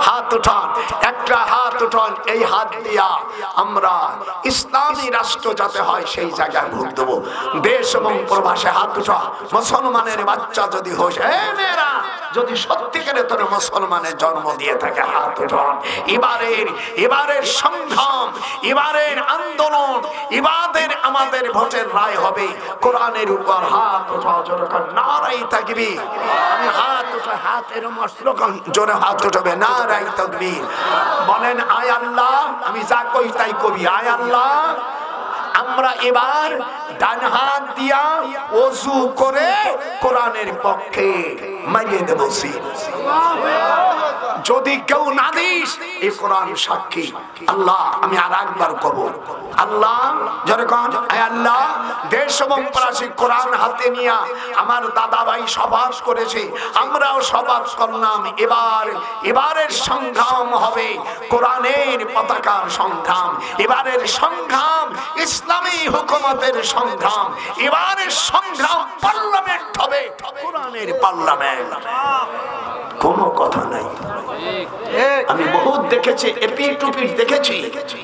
হাত উঠান, একটা হাত উঠান। এই হাত দিয়া আমরা ইসলামী রাষ্ট্র যাতে হয় সেই জায়গায় ভোট দেবো। দেশ এবং প্রবাসে হাত উঠা। মুসলমানের বাচ্চা যদি হোস, মেয়েরা যদি সত্যিকারে তোর মুসলমানের জন্ম দিয়ে থাকে, হাত উঠান। এবারের সংগ্রাম, এবারের আন্দোলন, এবারের আমাদের ভোটের রায় হবে কোরআনের উপর। হাত উঠা, জোরে নারাই তাকবীর। আমি হাত উঠা, হাতের মস্ত্রকন জোরে হাত উঠবে, নারাই তাকবীর। বলেন আয় আল্লাহ, আমি যা কই তাই কবি। আয় আল্লাহ, আমরা এবার ডান হাত দিয়া ওযু করে কোরআনের পক্ষে মারিয়ে দেব সিল। যদি কেউ না দিস, এই কোরআন সাক্ষী। আল্লাহ, আমি আর একবার কব, আল্লাহ যেরকম আল্লাহ দেশ এবং প্রবাসী কোরআন হাতে নিয়ে আমার দাদা ভাই সবাস করেছে, আমরাও সবাস করলাম। এবারের সংগ্রাম হবে কোরআনের পতাকার সংগ্রাম। এবারের সংগ্রাম ইসলামী হুকুমতের সংগ্রাম। এবারের সংগ্রাম পার্লামেন্ট হবে, কোরআনের পার্লামেন্ট। কোনো কথা নাই। আমি বহুত দেখেছি, এপি টুপিট দেখেছি,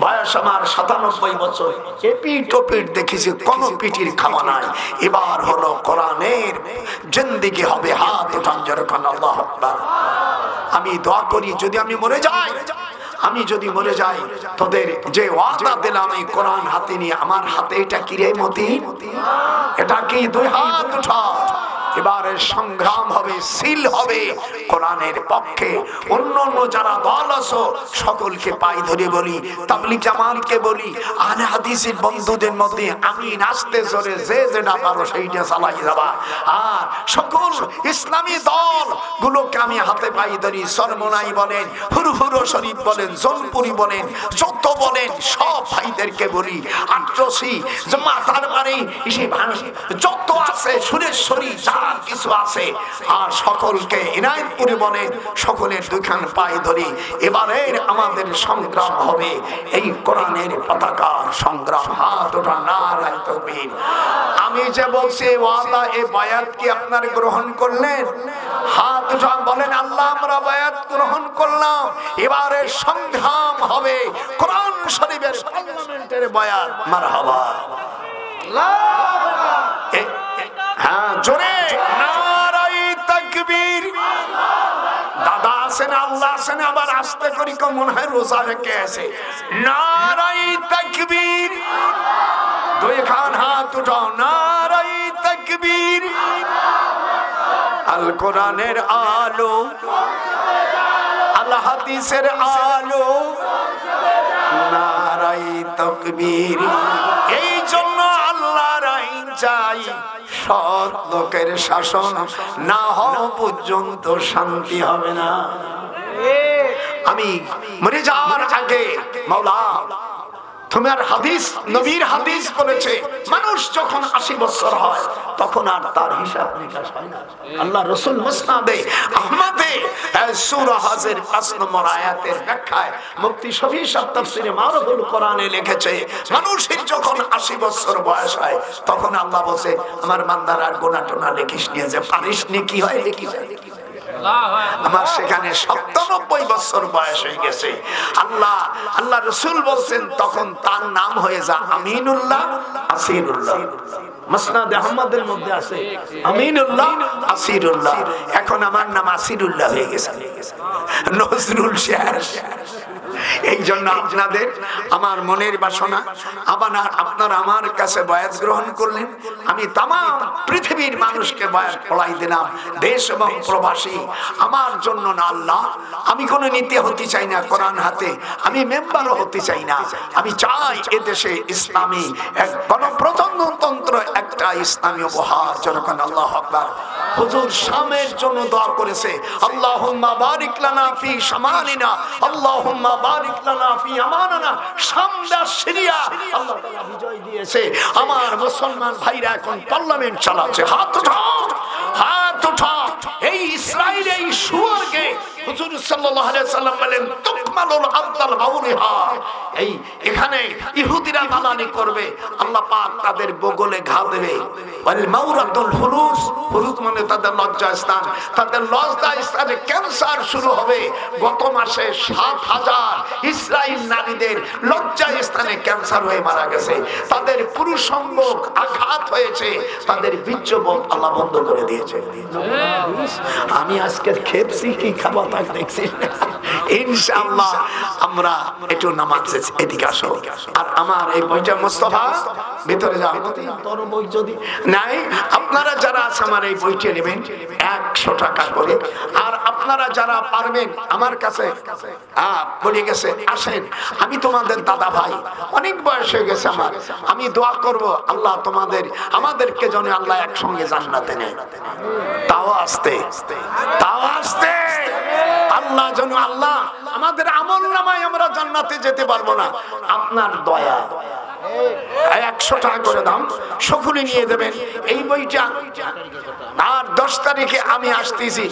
বয়স আমার 97 বছর। এপি টুপিট দেখেছি, কোন পিটির খাওয়া নাই। এবার হলো কোরআনের জিন্দেগি হবে। হাত উঠান যেরকম আল্লাহু আকবার। আমি দোয়া করি, যদি আমি মরে যাই, তোদের যে ওয়াদা দিলাম এই কোরআন হাতে নিয়ে, আমার হাতে এটা কি রে মতি? এটা কি? দুই হাত উঠা। এবারের সংগ্রাম হবে, সিল হবে কোরআনের পক্ষে। অন্য যারা দল আছো সকলকে পাই ধরে বলি, তাবলীগ জামাতকে বলি, আহলে হাদিসের বন্ধুদের মধ্যে আমি নাচতে জোরে যে যেটা পারো সেইটা চালাই যাবা। আর সকল ইসলামী দল গুলোকে আমি হাতে পাই ধরি। সরমনাই বলেন, হুরহুরো শরীফ বলেন, জনপুরি বলেন, যত বলেন সব ভাইদেরকে বলি, আট্রসি মাতার মানে যত আছে, সুরেশ্বরী যা কিছু আছে, আর সকলকে ইনায়েতপুরি বলেন, সকলের দুইখান পায়ে ধরি। এবারের আমাদের সংগ্রাম হবে এই কোরআনের পতাকার সংগ্রাম। হাত ওঠা, নারায়ে তাকবীর। আমি যে বলছি ওয়াদা, এই বায়াত কি আপনারা গ্রহণ করলেন? হাত উঠা, বলেন আল্লাহ আমরা বায়াত গ্রহণ করলাম। এবারের সংগ্রাম হবে কোরআন শরীফের পার্লামেন্টের বায়াত। মারহাবা। হ্যাঁ, জোরে নারায়ে তাকবীর। দাদা আছেন, আল্লাহ আছেন, আবার আস্তে করি কম মনে হয় রোজা রেখে আছে। নারায়ে তাকবীর। দুই খান হাত উঠাও, নারায়ে তাকবীর। আল কোরআনের আলো, আল হাদিসের আলো, নারায়ে তাকবীর। এই জন্য আল্লাহর আইন চাই, সৎ লোকের শাসন না হওয়া পর্যন্ত শান্তি হবে না। আমি মরে যাওয়ার আগে মাওলা তোমার হাদিস, নবীর হাদিস বলেছে, মানুষ যখন 80 বছর হয় তখন আর তার হিসাব নিকাশ হয় না। আল্লাহ রাসূল মুসনাদে আহমদে সূরা হজের 5 নম্বর আয়াতের ব্যাখ্যায় মুফতি শফি সাহেব তাফসীরে মারুফুল কোরআনে লিখেছে, মানুষের যখন 80 বছর বয়স হয় তখন আল্লাহ বলে, আমার বান্দার আর গুনাহ টোনা লিখিস নিয়ে যে পারিস নি, কি হয় লিখি যায়। আমার সেখানে 97 বছর বয়স হয়ে গেছে। আল্লাহ রাসূল বলছেন তখন তার নাম হয়ে যা আমিনুল্লাহ, আসিরুল্লাহ। মুসনাদ আহমদের মধ্যে আছে আমিনুল্লাহ, আসিরুল্লাহ। এখন আমার নাম আসিরুল্লাহ হয়ে গেছে, নজরুল শের। এই জন্য আপনাদের আমার মনের বাসনা, আপনারা আমার কাছে বায়াত গ্রহণ করলেন, আমি তামাম পৃথিবীর মানুষকে বায়াত পড়াই দিলাম, দেশ এবং প্রবাসী। আমার জন্য না আল্লাহ, আমি কোনো নীতি হতে চাই না কোরআন হাতে, আমি মেম্বারও হতে চাই না। আমি চাই এদেশে ইসলামী এক গণপ্রজাতন্ত্র, একটা ইসলামী উপহার। যখন আল্লাহু আকবার। হুজুর শামের জন্য দোয়া করেছে, আল্লাহুম্মা বারিক লানা ফি শামানিনা, আল্লাহুম্মা বারিক লানা ফি আমানানা। শাম দেশ সিরিয়া আল্লাহ তাআলা বিজয় দিয়েছে। আমার মুসলমান ভাইরা এখন পার্লামেন্ট চালাচ্ছে। হাত উঠাও, হাত উঠাও। এই ইসরায়েল, এই শুয়োরকে হুজুর সাল্লাল্লাহু আলাইহি সাল্লাম বলেন তুকমালুল আবদাল মাউরিহা, এই এখানে ইহুদিরা মালানি করবে, আল্লাহ পাক তাদের বগলে ঘা দেবে। ওয়াল মাউরাতুল ফুরুস, ফুরুস মানে তাদের লজ্জা স্থান, তাদের লজ্জা স্থানে ক্যান্সার শুরু হবে। গত মাসে ৭,০০০ ইসরাইল নারীদের লজ্জা স্থানে ক্যান্সার হয়ে মারা গেছে, তাদের পুরুষাঙ্গ আঘাত হয়েছে, তাদের বীর্যবোধ আল্লাহ বন্ধ করে দিয়েছে। আমি আজকে খেপছি কি খাবার তাক দেখছি, ইনশাআল্লাহ আমরা একটু নামাজ এদিকে আসো। আর আমার এই বইটা মুস্তাফা ভিতরে যাও, তোর বই যদি নাই, আপনারা যারা আছে আমার এই বইটা নেবেন 100 টাকা করে। আর আপনারা যারা পারবেন আমার কাছে বলে গেছে আসেন, আমি তোমাদের দাদা ভাই, অনেক বয়স হয়ে গেছে আমার, আমি দোয়া করব আল্লাহ তোমাদের আমাদেরকে যেন আল্লাহ একসঙ্গে জান্নাতে নেয়। তাও আসতে আল্লাহ যেন আল্লাহ আমাদের আমল নামায় আমরা জান্নাতে যেতে পারবো না, আপনার দয়া। 100 টাকা করে দাম, সকলে নিয়ে দেবেন এই বইটা। আর 10 তারিখে আমি আসতেছি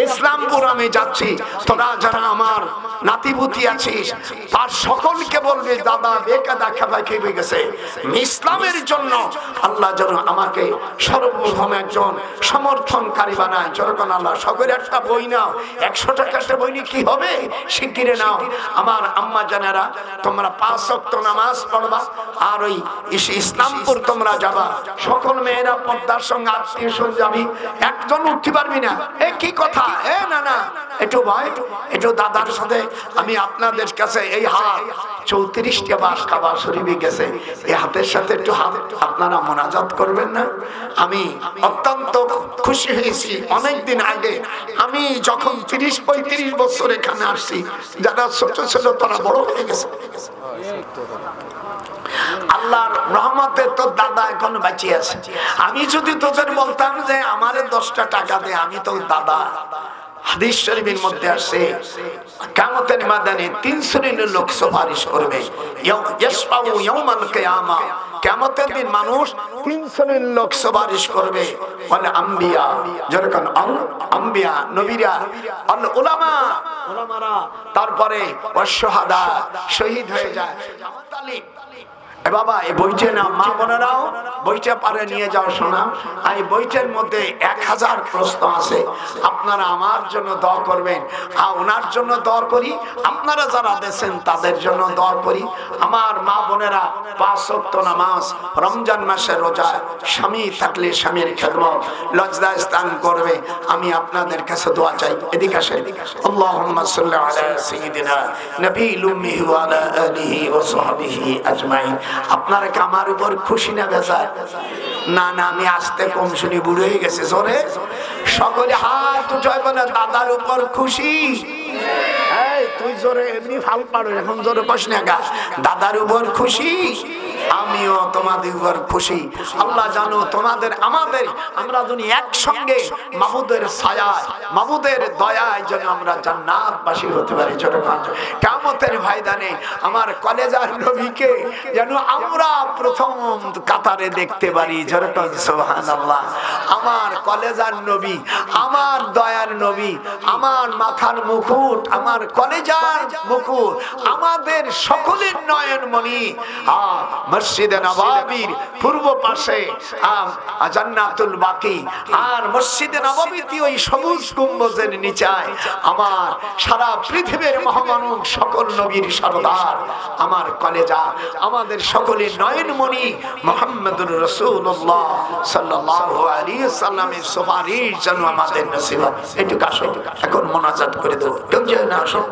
ইসলামপুর, আমি যাচ্ছি। তোরা যারা আমার নাতিপুতি আছিস আর সকলকে বলবে দাদা বেকাদা খাবার খেয়ে গেছে, ইসলামের জন্য আল্লাহ যেন আমাকে সর্বপ্রথম একজন সমর্থনকারী বানায়। যখন আল্লাহ সকলের একটা বই নাও, 100 টাকার বই নিয়ে কি হবে, শিগগিরে নাও। আমার আম্মা জানেরা তোমরা 5 ওয়াক্ত নামাজ পড়বা, আর ওই ইসলামপুর তোমরা যাবা, সকল মেয়েরা পর্দার সঙ্গে আত্মীয় স্বজন যাবি, একজন উঠতে পারবি না। এ কি কথা, এ না না, একটু ভাই একটু দাদার সাথে আমি আপনাদের কাছে এই হাত 34টা বার কাবা শরীফে গেছে, এই হাতের সাথে একটু হাত আপনারা মোনাজাত করবেন না? আমি অত্যন্ত খুশি হয়েছি। অনেকদিন আগে আমি যখন 30-35 বছর এখানে আসছি, যারা ছোট ছোট তারা বড় হয়ে গেছে। আল্লাহর রহমতে তোর দাদা এখন বাঁচিয়ে আছে। আমি যদি তোদের বলতাম যে আমারে 10টা টাকা দে, আমি তো দাদা, হাদিস শরীফের মধ্যে আসে কিয়ামতের ময়দানে 3 শ্রেণীর লোক সুপারিশ করবে। ইয়াশফাউ ইয়াউমাল কিয়ামা, কিয়ামতের দিন মানুষ 3 শ্রেণীর লোক সুপারিশ করবে। বলে আম্বিয়া, যেরকম আম্বিয়া নবীরা, আল উলামা উলামারা, তারপরে ওয়াশহাদা শহীদ হয়ে যায়। বাবা এই বইটা না, মা বোনেরাও বইটা পারে নিয়ে যাও শোনা। এই বইটার মধ্যে 1000 প্রশ্ন আছে, আপনারা আমার জন্য দোয়া করবেন, আর ওনার জন্য দোয়া করি, আপনারা যারা দেন তাদের জন্য দোয়া করি। আমার মা বোনেরা 5 ওয়াক্ত নামাজ, রমজান মাসের রোজা, স্বামী থাকলে স্বামীর খেদমত, লজ্জা স্থান করবে। আমি আপনাদের কাছে দোয়া চাই, এদিকে আসেন। আল্লাহুম্মা সাল্লি আলা সাইয়্যিদিনা নবিয়্যিল উম্মি ওয়া আলা আলিহি ওয়া সাহবিহি আজমাইন। আপনারা কি আমার উপর খুশি না বেজার? না না, আমি আসতে কম শুনি, বুড়ো হয়ে গেছে। জোরে সকলে হাত উঠায় বলে দাদার উপর খুশি। তুই জোরে এমনি ফাল পারো, এখন জোরে কস না গা, দাদার উপর খুশি। আমিও তোমাদের উপর খুশি। আল্লাহ জানো তোমাদের আমাদের আমরা যদি একসঙ্গে মাহমুদের ছায়ায়, মাহমুদের দয়ায় যেন আমরা জান্নাতবাসী হতে পারি। কিয়ামতের ময়দানে আমার কলেজার নবীকে যেন আমরা প্রথম কাতারে দেখতে পারি। যেরকম সুবহানাল্লাহ, আমার কলেজার নবী, আমার দয়ার নবী, আমার মাথার মুকুট, আমার কলেজার মুকুট, আমাদের সকলের নয়নমণি। মসজিদে নববীর পূর্ব পাশে জান্নাতুল বাকি, আর মসজিদে নববীতে ওই সবুজ গম্বুজের নিচায় আমার সারা পৃথিবীর মহামানব সকল নবীর সরদার আমার কলেজা, আমাদের সকলের নয়নমণি মুহাম্মদুর রাসূলুল্লাহ সাল্লাল্লাহু আলাইহি ওয়াসাল্লামের সুপারিশ যেন আমাদের নসিব হয়। একটু আসো, এখন মোনাজাত করে দেব। কেউ যেন না আসো,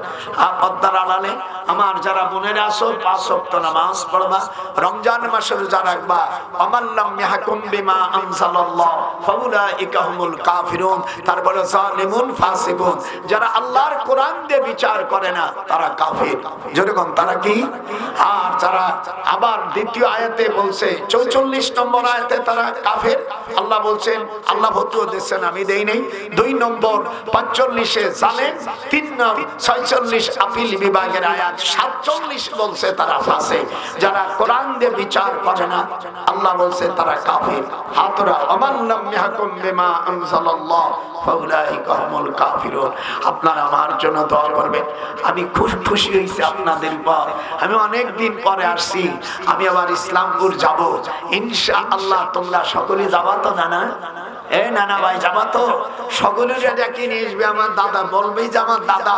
আর পর্দার আড়ালে আমার যারা বোনেরা আসো 5 ওয়াক্ত নামাজ পড়বা, রমজান মাসে রোজা রাখবা। আমাল্লাম ইয়াহকুম বিমা আনজালাল্লাহ ফাউলাইকা হুমুল কাফিরুন। তারপরে জালিমুন ফাসিকুন, যারা আল্লাহর কোরআন দিয়ে বিচার করে না তারা কাফির। যেরকম তারা কি, আর যারা আবার দ্বিতীয় আয়াতে বলছে 44 নম্বর আয়াতে তারা কাফের। আল্লাহ বলছেন, আল্লাহ ফতোয়া দিচ্ছেন, আমি দেই নাই। 2 নম্বর 45-এ জালেম, 3 নম্বর 46 আপিল বিভাগের আয়াত 47 বলছে তারা ফাসিক। যারা কোরআন দিয়ে বিচার করে না, আল্লাহ বলছে তারা কাফির। হাতরা আমান লাম ইয়াহকুম বিমা আনজালাল্লাহ ফাউলাইকা হুমুল কাফিরুন। আপনারা আমার জন্য দোয়া করবেন। আমি খুব খুশি হয়েছি আপনাদের উপর। আমি অনেক দিন পরে আসছি, আমি আবার ইসলামপুর যাব ইনশাআল্লাহ। তোমরা সকলে যাবা তো? নানা নানা ভাই যাবা তো? সকলের ডেকে নিয়ে আসবে। আমার দাদা বলবে যে আমার দাদা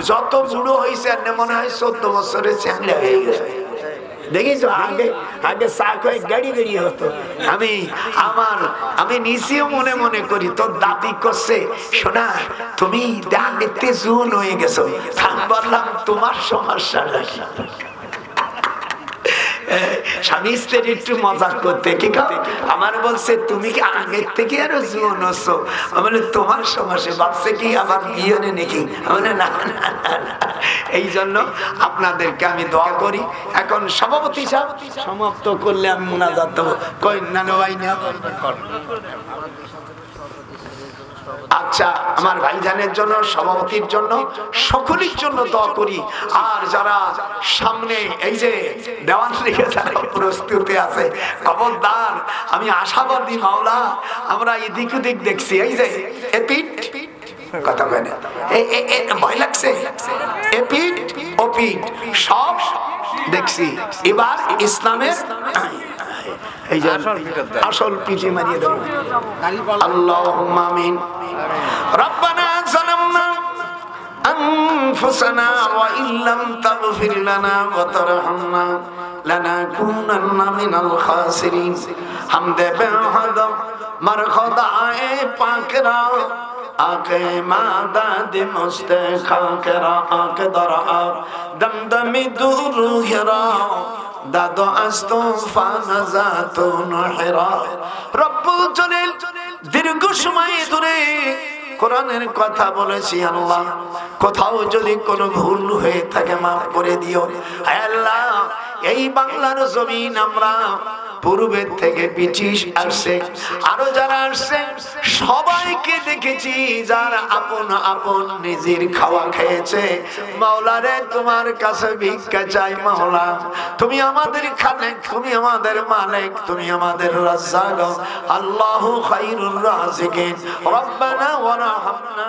যত বুড়ো হয়েছে মনে হয় 14 বছরের চ্যাংড়া হয়ে গেছে। দেখিছো আগে আগে চা কয়ে গাড়ি গাড়ি হতো। আমি নিজেও মনে মনে করি তোর দাদি করছে, শোনা তুমি দেখতে জুন হয়ে গেছো। আমি বললাম তোমার সমস্যা নাকি? স্বামী স্ত্রীর একটু মজা করতে কি আমার বলছে তুমি কি আগের থেকে আরো জুন হচ্ছো? মানে তোমার সমস্যা ভাবছে কি আমার বিয়ে নাকি? মানে না, এই জন্য আপনাদেরকে আমি দোয়া করি। এখন সভাপতি সাহেব সমাপ্ত করলে আমি মুনাজাত দেবো। কই নানু ভাই না? আচ্ছা, আমার ভাইজানের জন্য, সভাপতির জন্য, সকলের জন্য দোয়া করি। আর যারা সামনে এই যে দেওয়ান রেখে যারা প্রস্তুতি আছে, খবরদার, আমি আশাবাদী মাওলা। আমরা এদিক ওদিক দেখছি, এই যে এপিট কথা বলে না, ভয় লাগছে, এপিট ওপিট সব দেখছি। এবার ইসলামের এই যে আসল পিঠে মারিয়ে দেব। আল্লাহুম্মা আমিন। রব্বানা যালামনা আনফুসানা ওয়া ইল্লাম তাগফির লানা ওয়া তারহামনা লানাকুনান্না মিনাল খাসিরিন। হামদে বেহাদ মারখদায়ে পাকরা আকে মাদাদ মুস্তে খাকরা আকে দরা দমদমি দুরুহরা দাদো আস্তফা নাজাতুন হিরা। রব্বুল জলিল দীর্ঘ সময় ধরে কোরআনের কথা বলেছি। আল্লাহ, কোথাও যদি কোনো ভুল হয়ে থাকে মাফ করে দিও। হে আল্লাহ, এই বাংলার জমিন আমরা পূর্বের থেকে ব্রিটিশ আসছে, আরো যারা আসছে সবাইকে দেখেছি যারা আপন আপন নিজের খাওয়া খেয়েছে। মাওলা রে, তোমার কাছে ভিক্ষা চাই। মাওলা, তুমি আমাদের খালেক, তুমি আমাদের মালিক, তুমি আমাদের রাজ্জাক। আল্লাহু খায়রুর রাযিকিন। রব্বানা ওয়া রাহমনা।